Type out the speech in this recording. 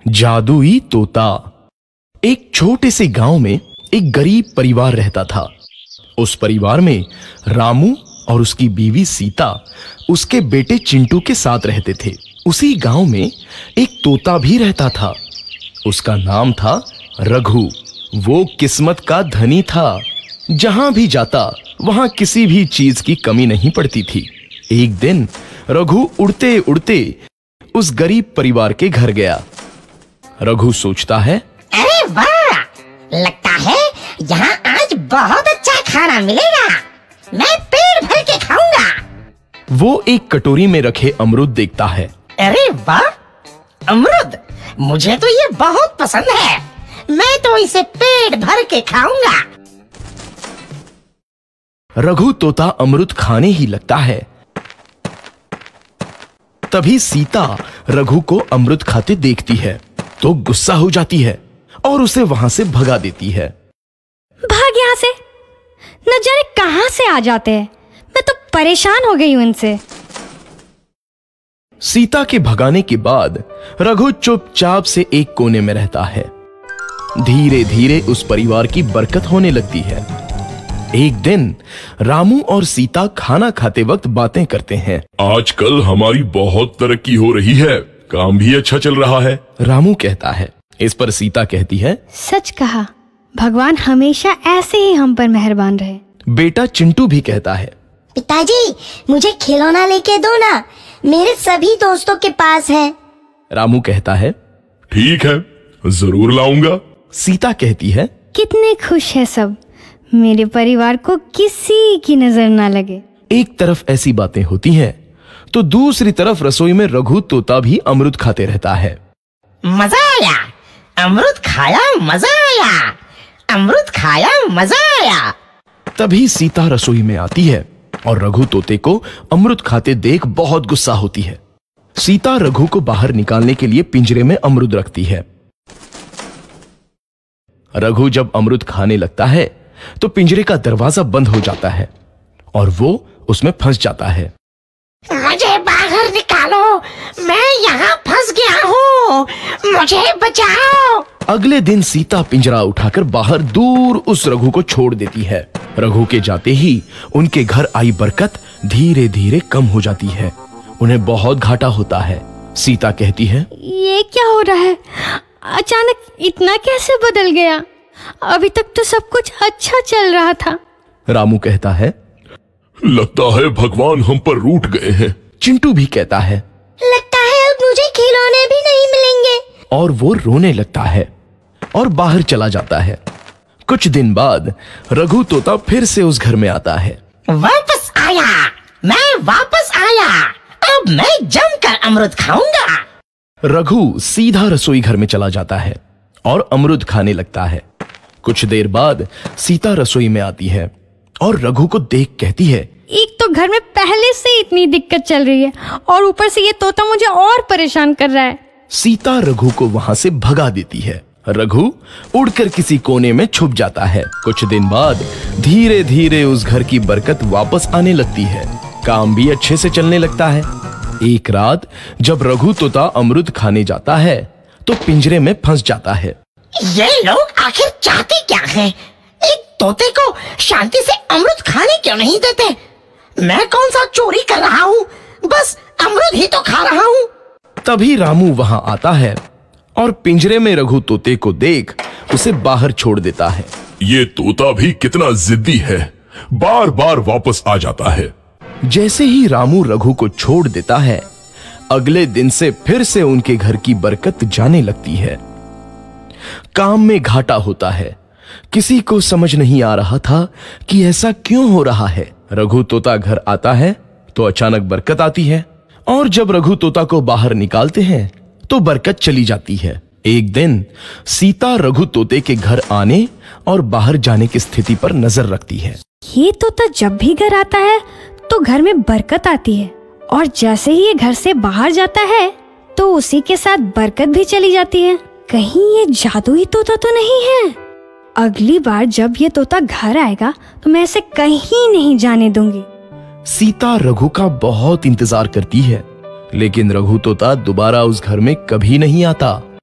जादुई तोता। एक छोटे से गांव में एक गरीब परिवार रहता था। उस परिवार में रामू और उसकी बीवी सीता उसके बेटे चिंटू के साथ रहते थे। उसी गांव में एक तोता भी रहता था। उसका नाम था रघु। वो किस्मत का धनी था। जहां भी जाता वहां किसी भी चीज की कमी नहीं पड़ती थी। एक दिन रघु उड़ते उड़ते उस गरीब परिवार के घर गया। रघु सोचता है, अरे वाह, लगता है यहाँ आज बहुत अच्छा खाना मिलेगा। मैं पेट भर के खाऊंगा। वो एक कटोरी में रखे अमरूद देखता है। अरे वाह, अमरूद मुझे तो ये बहुत पसंद है। मैं तो इसे पेट भर के खाऊंगा। रघु तोता अमरूद खाने ही लगता है। तभी सीता रघु को अमरूद खाते देखती है तो गुस्सा हो जाती है और उसे वहां से भगा देती है। भाग यहाँ से, न जाने कहां से आ जाते हैं। मैं तो परेशान हो गई हूं इनसे। सीता के भगाने के बाद रघु चुपचाप से एक कोने में रहता है। धीरे धीरे उस परिवार की बरकत होने लगती है। एक दिन रामू और सीता खाना खाते वक्त बातें करते हैं। आजकल हमारी बहुत तरक्की हो रही है, काम भी अच्छा चल रहा है। रामू कहता है। इस पर सीता कहती है, सच कहा, भगवान हमेशा ऐसे ही हम पर मेहरबान रहे। बेटा चिंटू भी कहता है, पिताजी मुझे खिलौना लेके दो ना, मेरे सभी दोस्तों के पास है। रामू कहता है, ठीक है, जरूर लाऊंगा। सीता कहती है, कितने खुश है सब, मेरे परिवार को किसी की नजर ना लगे। एक तरफ ऐसी बातें होती हैं तो दूसरी तरफ रसोई में रघु तोता भी अमरूद खाते रहता है। मजा आया, अमरूद खाया, मजा आया, अमरूद खाया, मजा आया। तभी सीता रसोई में आती है और रघु तोते को अमरूद खाते देख बहुत गुस्सा होती है। सीता रघु को बाहर निकालने के लिए पिंजरे में अमरूद रखती है। रघु जब अमरूद खाने लगता है तो पिंजरे का दरवाजा बंद हो जाता है और वो उसमें फंस जाता है। मुझे बाहर निकालो, मैं यहाँ फंस गया हूँ, मुझे बचाओ। अगले दिन सीता पिंजरा उठाकर बाहर दूर उस रघु को छोड़ देती है। रघु के जाते ही उनके घर आई बरकत धीरे धीरे कम हो जाती है। उन्हें बहुत घाटा होता है। सीता कहती है, ये क्या हो रहा है, अचानक इतना कैसे बदल गया? अभी तक तो सब कुछ अच्छा चल रहा था। रामू कहता है, लगता है भगवान हम पर रूठ गए हैं। चिंटू भी कहता है, लगता है अब मुझे खिलौने भी नहीं मिलेंगे। और वो रोने लगता है और बाहर चला जाता है। कुछ दिन बाद रघु तोता फिर से उस घर में आता है। वापस आया, मैं वापस आया, अब मैं जमकर अमरूद खाऊंगा। रघु सीधा रसोई घर में चला जाता है और अमरूद खाने लगता है। कुछ देर बाद सीता रसोई में आती है और रघु को देख कहती है, एक तो घर में पहले से इतनी दिक्कत चल रही है और ऊपर से ये तोता मुझे और परेशान कर रहा है। सीता रघु को वहां से भगा देती है। रघु उड़कर किसी कोने में छुप जाता है। कुछ दिन बाद धीरे धीरे उस घर की बरकत वापस आने लगती है। काम भी अच्छे से चलने लगता है। एक रात जब रघु तोता अमरूद खाने जाता है तो पिंजरे में फंस जाता है। ये लोग आखिर चाहते क्या हैं? एक तोते को शांति से अमरूद खाने क्यों नहीं देते? मैं कौन सा चोरी कर रहा हूँ? बस अमरूद ही तो खा रहा हूँ। तभी रामू वहां आता है और पिंजरे में रघु तोते को देख उसे बाहर छोड़ देता है। ये तोता भी कितना जिद्दी है, बार बार वापस आ जाता है। जैसे ही रामू रघु को छोड़ देता है, अगले दिन से फिर से उनके घर की बरकत जाने लगती है। काम में घाटा होता है। किसी को समझ नहीं आ रहा था कि ऐसा क्यों हो रहा है। रघु तोता घर आता है तो अचानक बरकत आती है और जब रघु तोता को बाहर निकालते हैं तो बरकत चली जाती है। एक दिन सीता रघु तोते के घर आने और बाहर जाने की स्थिति पर नजर रखती है। ये तोता जब भी घर आता है तो घर में बरकत आती है और जैसे ही ये घर से बाहर जाता है तो उसी के साथ बरकत भी चली जाती है। कहीं ये जादुई तोता तो नहीं है? अगली बार जब ये तोता घर आएगा तो मैं इसे कहीं नहीं जाने दूंगी। सीता रघु का बहुत इंतजार करती है लेकिन रघु तोता दोबारा उस घर में कभी नहीं आता।